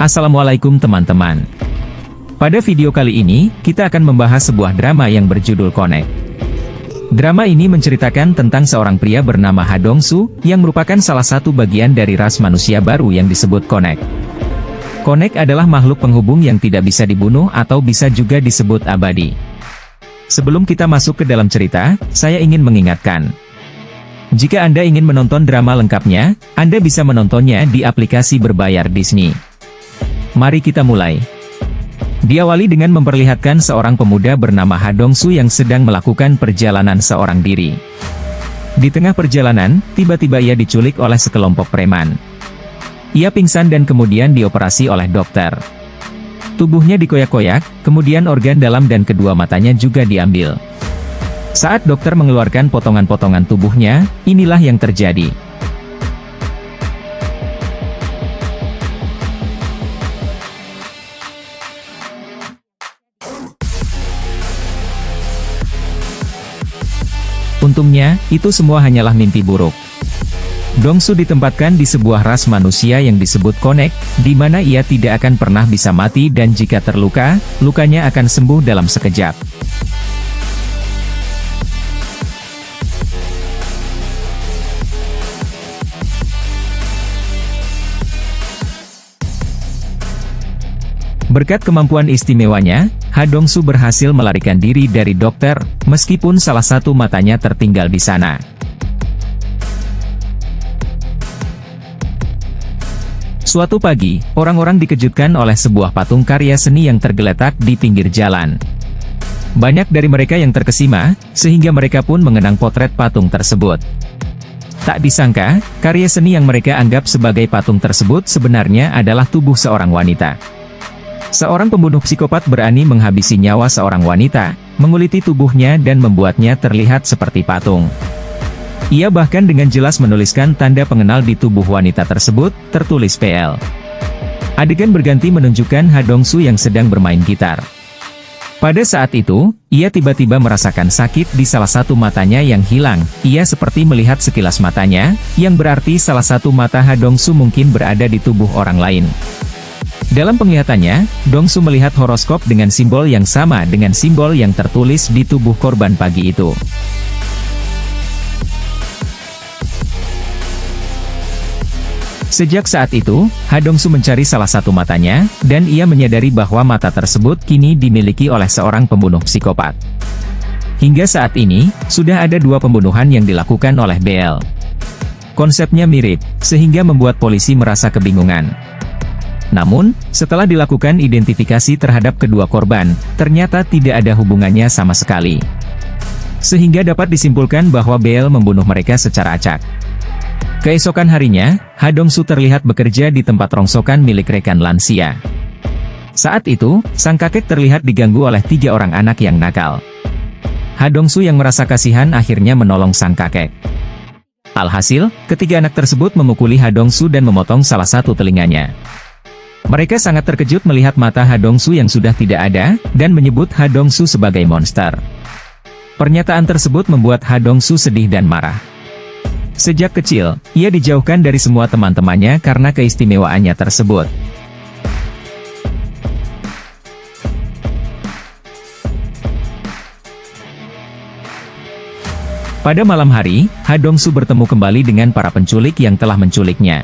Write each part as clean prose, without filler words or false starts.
Assalamualaikum teman-teman. Pada video kali ini, kita akan membahas sebuah drama yang berjudul Connect. Drama ini menceritakan tentang seorang pria bernama Ha Dong-soo, yang merupakan salah satu bagian dari ras manusia baru yang disebut Connect. Connect adalah makhluk penghubung yang tidak bisa dibunuh atau bisa juga disebut abadi. Sebelum kita masuk ke dalam cerita, saya ingin mengingatkan. Jika Anda ingin menonton drama lengkapnya, Anda bisa menontonnya di aplikasi berbayar Disney. Mari kita mulai. Diawali dengan memperlihatkan seorang pemuda bernama Ha Dong-soo yang sedang melakukan perjalanan seorang diri. Di tengah perjalanan, tiba-tiba ia diculik oleh sekelompok preman. Ia pingsan dan kemudian dioperasi oleh dokter. Tubuhnya dikoyak-koyak, kemudian organ dalam dan kedua matanya juga diambil. Saat dokter mengeluarkan potongan-potongan tubuhnya, inilah yang terjadi. Untungnya, itu semua hanyalah mimpi buruk. Dong-soo ditempatkan di sebuah ras manusia yang disebut Connect, di mana ia tidak akan pernah bisa mati dan jika terluka, lukanya akan sembuh dalam sekejap. Berkat kemampuan istimewanya, Ha Dong-soo berhasil melarikan diri dari dokter, meskipun salah satu matanya tertinggal di sana. Suatu pagi, orang-orang dikejutkan oleh sebuah patung karya seni yang tergeletak di pinggir jalan. Banyak dari mereka yang terkesima, sehingga mereka pun mengenang potret patung tersebut. Tak disangka, karya seni yang mereka anggap sebagai patung tersebut sebenarnya adalah tubuh seorang wanita. Seorang pembunuh psikopat berani menghabisi nyawa seorang wanita, menguliti tubuhnya dan membuatnya terlihat seperti patung. Ia bahkan dengan jelas menuliskan tanda pengenal di tubuh wanita tersebut, tertulis PL. Adegan berganti menunjukkan Ha Dong-soo yang sedang bermain gitar. Pada saat itu, ia tiba-tiba merasakan sakit di salah satu matanya yang hilang. Ia seperti melihat sekilas matanya, yang berarti salah satu mata Ha Dong-soo mungkin berada di tubuh orang lain. Dalam penglihatannya, Dong-soo melihat horoskop dengan simbol yang sama dengan simbol yang tertulis di tubuh korban pagi itu. Sejak saat itu, Ha Dong-soo mencari salah satu matanya, dan ia menyadari bahwa mata tersebut kini dimiliki oleh seorang pembunuh psikopat. Hingga saat ini, sudah ada 2 pembunuhan yang dilakukan oleh BL. Konsepnya mirip, sehingga membuat polisi merasa kebingungan. Namun, setelah dilakukan identifikasi terhadap kedua korban, ternyata tidak ada hubungannya sama sekali. Sehingga dapat disimpulkan bahwa BL membunuh mereka secara acak. Keesokan harinya, Ha Dong-soo terlihat bekerja di tempat rongsokan milik rekan lansia. Saat itu, sang kakek terlihat diganggu oleh 3 orang anak yang nakal. Ha Dong-soo yang merasa kasihan akhirnya menolong sang kakek. Alhasil, ketiga anak tersebut memukuli Ha Dong-soo dan memotong salah satu telinganya. Mereka sangat terkejut melihat mata Ha Dong-soo yang sudah tidak ada, dan menyebut Ha Dong-soo sebagai monster. Pernyataan tersebut membuat Ha Dong-soo sedih dan marah. Sejak kecil, ia dijauhkan dari semua teman-temannya karena keistimewaannya tersebut. Pada malam hari, Ha Dong-soo bertemu kembali dengan para penculik yang telah menculiknya.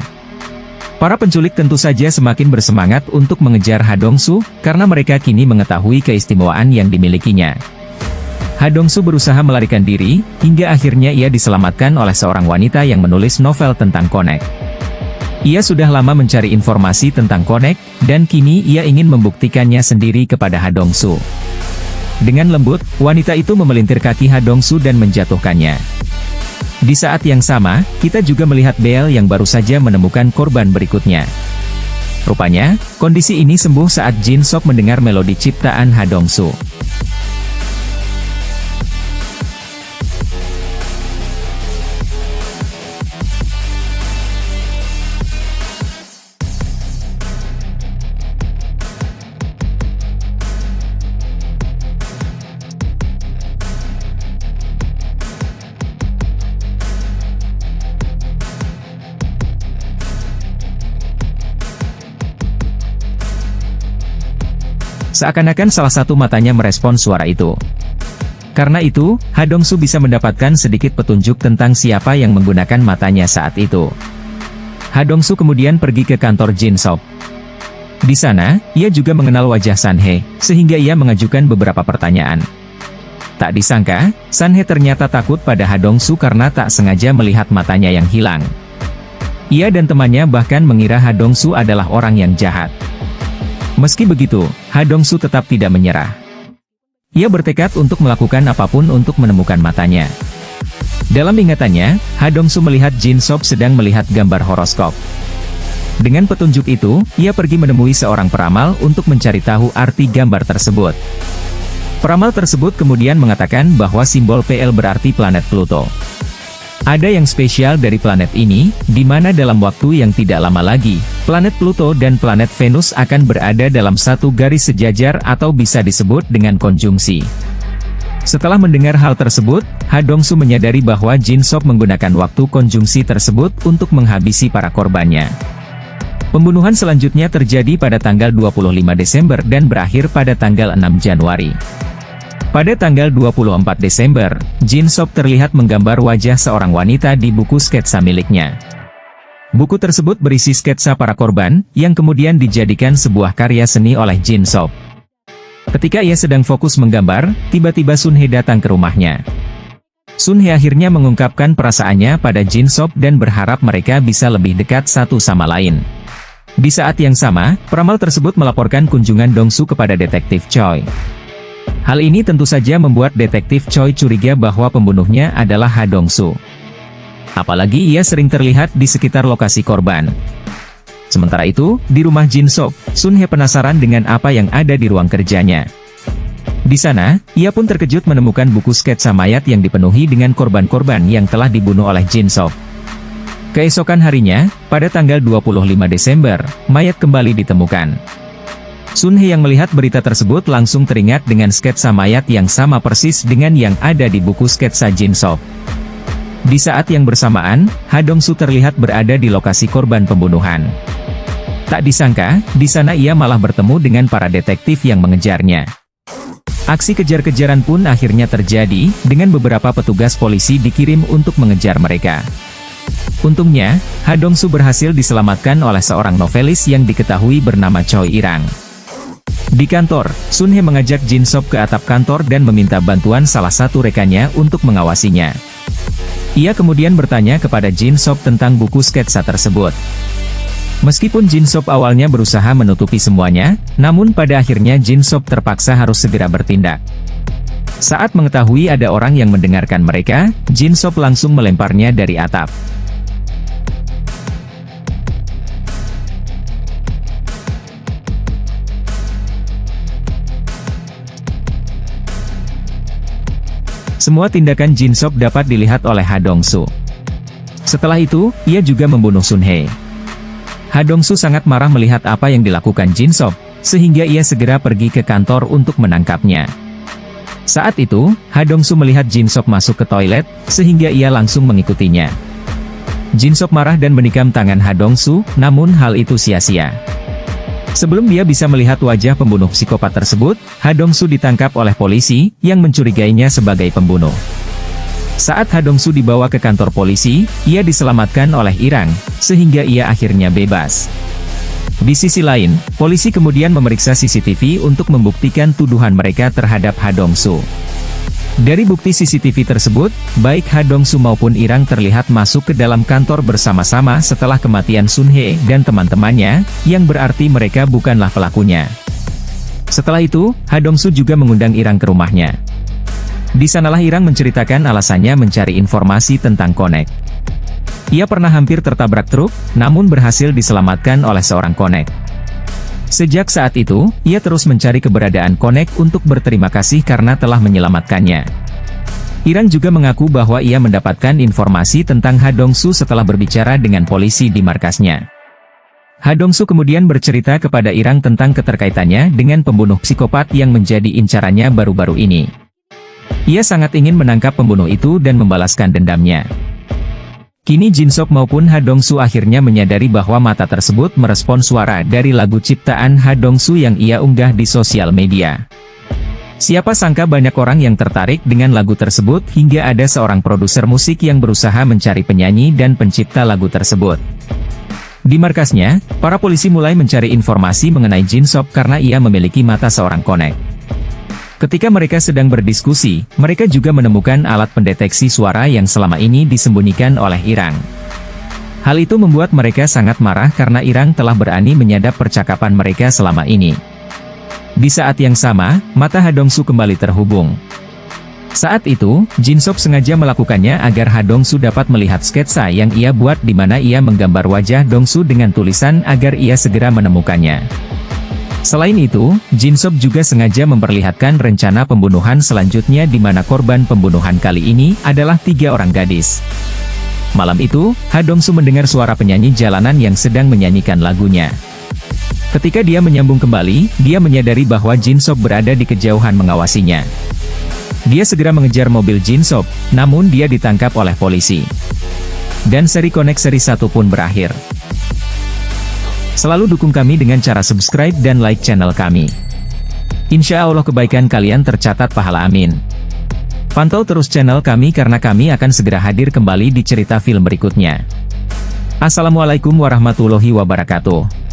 Para penculik tentu saja semakin bersemangat untuk mengejar Ha Dong-soo, karena mereka kini mengetahui keistimewaan yang dimilikinya. Ha Dong-soo berusaha melarikan diri, hingga akhirnya ia diselamatkan oleh seorang wanita yang menulis novel tentang Connect. Ia sudah lama mencari informasi tentang Connect, dan kini ia ingin membuktikannya sendiri kepada Ha Dong-soo. Dengan lembut, wanita itu memelintir kaki Ha Dong-soo dan menjatuhkannya. Di saat yang sama, kita juga melihat BL yang baru saja menemukan korban berikutnya. Rupanya, kondisi ini sembuh saat Jin Sok mendengar melodi ciptaan Ha Dong-soo. Seakan-akan salah satu matanya merespons suara itu. Karena itu, Ha Dong-su bisa mendapatkan sedikit petunjuk tentang siapa yang menggunakan matanya saat itu. Ha Dong-su kemudian pergi ke kantor Jin Sop. Di sana, ia juga mengenal wajah San-hye, sehingga ia mengajukan beberapa pertanyaan. Tak disangka, San-hye ternyata takut pada Ha Dong-su karena tak sengaja melihat matanya yang hilang. Ia dan temannya bahkan mengira Ha Dong-su adalah orang yang jahat. Meski begitu, Ha Dong-su tetap tidak menyerah. Ia bertekad untuk melakukan apapun untuk menemukan matanya. Dalam ingatannya, Ha Dong-su melihat Jin Sop sedang melihat gambar horoskop. Dengan petunjuk itu, ia pergi menemui seorang peramal untuk mencari tahu arti gambar tersebut. Peramal tersebut kemudian mengatakan bahwa simbol PL berarti planet Pluto. Ada yang spesial dari planet ini, di mana dalam waktu yang tidak lama lagi, planet Pluto dan planet Venus akan berada dalam satu garis sejajar atau bisa disebut dengan konjungsi. Setelah mendengar hal tersebut, Ha Dong-su menyadari bahwa Jin Sop menggunakan waktu konjungsi tersebut untuk menghabisi para korbannya. Pembunuhan selanjutnya terjadi pada tanggal 25 Desember dan berakhir pada tanggal 6 Januari. Pada tanggal 24 Desember, Jin Sop terlihat menggambar wajah seorang wanita di buku sketsa miliknya. Buku tersebut berisi sketsa para korban, yang kemudian dijadikan sebuah karya seni oleh Jin Sop. Ketika ia sedang fokus menggambar, tiba-tiba Sun-hye datang ke rumahnya. Sun-hye akhirnya mengungkapkan perasaannya pada Jin Sop dan berharap mereka bisa lebih dekat satu sama lain. Di saat yang sama, peramal tersebut melaporkan kunjungan Dong-su kepada detektif Choi. Hal ini tentu saja membuat detektif Choi curiga bahwa pembunuhnya adalah Ha Dong-su. Apalagi ia sering terlihat di sekitar lokasi korban. Sementara itu, di rumah Jin Sop, Sun-hye penasaran dengan apa yang ada di ruang kerjanya. Di sana, ia pun terkejut menemukan buku sketsa mayat yang dipenuhi dengan korban-korban yang telah dibunuh oleh Jin Sop. Keesokan harinya, pada tanggal 25 Desember, mayat kembali ditemukan. Sun-hye yang melihat berita tersebut langsung teringat dengan sketsa mayat yang sama persis dengan yang ada di buku sketsa Jin Sop. Di saat yang bersamaan, Ha Dong-su terlihat berada di lokasi korban pembunuhan. Tak disangka, di sana ia malah bertemu dengan para detektif yang mengejarnya. Aksi kejar-kejaran pun akhirnya terjadi, dengan beberapa petugas polisi dikirim untuk mengejar mereka. Untungnya, Ha Dong-su berhasil diselamatkan oleh seorang novelis yang diketahui bernama Choi Irang. Di kantor, Sun-hye mengajak Jin Sop ke atap kantor dan meminta bantuan salah satu rekannya untuk mengawasinya. Ia kemudian bertanya kepada Jin Sop tentang buku sketsa tersebut. Meskipun Jin Sop awalnya berusaha menutupi semuanya, namun pada akhirnya Jin Sop terpaksa harus segera bertindak. Saat mengetahui ada orang yang mendengarkan mereka, Jin Sop langsung melemparnya dari atap. Semua tindakan Jin Sop dapat dilihat oleh Ha Dong-su. Setelah itu, ia juga membunuh Sun-hye. Ha Dong-su sangat marah melihat apa yang dilakukan Jin Sop, sehingga ia segera pergi ke kantor untuk menangkapnya. Saat itu, Ha Dong-su melihat Jin Sop masuk ke toilet, sehingga ia langsung mengikutinya. Jin Sop marah dan menikam tangan Ha Dong-su, namun hal itu sia-sia. Sebelum dia bisa melihat wajah pembunuh psikopat tersebut, Ha Dong-su ditangkap oleh polisi, yang mencurigainya sebagai pembunuh. Saat Ha Dong-su dibawa ke kantor polisi, ia diselamatkan oleh Irang, sehingga ia akhirnya bebas. Di sisi lain, polisi kemudian memeriksa CCTV untuk membuktikan tuduhan mereka terhadap Ha Dong-su. Dari bukti CCTV tersebut, baik Ha Dong-su maupun Irang terlihat masuk ke dalam kantor bersama-sama setelah kematian Sun-hye dan teman-temannya, yang berarti mereka bukanlah pelakunya. Setelah itu, Ha Dong-su juga mengundang Irang ke rumahnya. Di sanalah Irang menceritakan alasannya mencari informasi tentang konek. Ia pernah hampir tertabrak truk, namun berhasil diselamatkan oleh seorang konek. Sejak saat itu, ia terus mencari keberadaan konek untuk berterima kasih karena telah menyelamatkannya. Irang juga mengaku bahwa ia mendapatkan informasi tentang Ha Dong-su setelah berbicara dengan polisi di markasnya. Ha Dong-su kemudian bercerita kepada Irang tentang keterkaitannya dengan pembunuh psikopat yang menjadi incarannya baru-baru ini. Ia sangat ingin menangkap pembunuh itu dan membalaskan dendamnya. Kini Jin Sop maupun Ha Dong-su akhirnya menyadari bahwa mata tersebut merespon suara dari lagu ciptaan Ha Dong-su yang ia unggah di sosial media. Siapa sangka banyak orang yang tertarik dengan lagu tersebut hingga ada seorang produser musik yang berusaha mencari penyanyi dan pencipta lagu tersebut. Di markasnya, para polisi mulai mencari informasi mengenai Jin Sop karena ia memiliki mata seorang konek. Ketika mereka sedang berdiskusi, mereka juga menemukan alat pendeteksi suara yang selama ini disembunyikan oleh Irang. Hal itu membuat mereka sangat marah karena Irang telah berani menyadap percakapan mereka selama ini. Di saat yang sama, mata Ha Dong-su kembali terhubung. Saat itu, Jin Sop sengaja melakukannya agar Ha Dong-su dapat melihat sketsa yang ia buat di mana ia menggambar wajah Dong-su dengan tulisan agar ia segera menemukannya. Selain itu, Jin Sop juga sengaja memperlihatkan rencana pembunuhan selanjutnya di mana korban pembunuhan kali ini adalah 3 orang gadis. Malam itu, Ha Dong-su mendengar suara penyanyi jalanan yang sedang menyanyikan lagunya. Ketika dia menyambung kembali, dia menyadari bahwa Jin Sop berada di kejauhan mengawasinya. Dia segera mengejar mobil Jin Sop, namun dia ditangkap oleh polisi. Dan seri Connect seri 1 pun berakhir. Selalu dukung kami dengan cara subscribe dan like channel kami. Insya Allah kebaikan kalian tercatat pahala amin. Pantau terus channel kami karena kami akan segera hadir kembali di cerita film berikutnya. Assalamualaikum warahmatullahi wabarakatuh.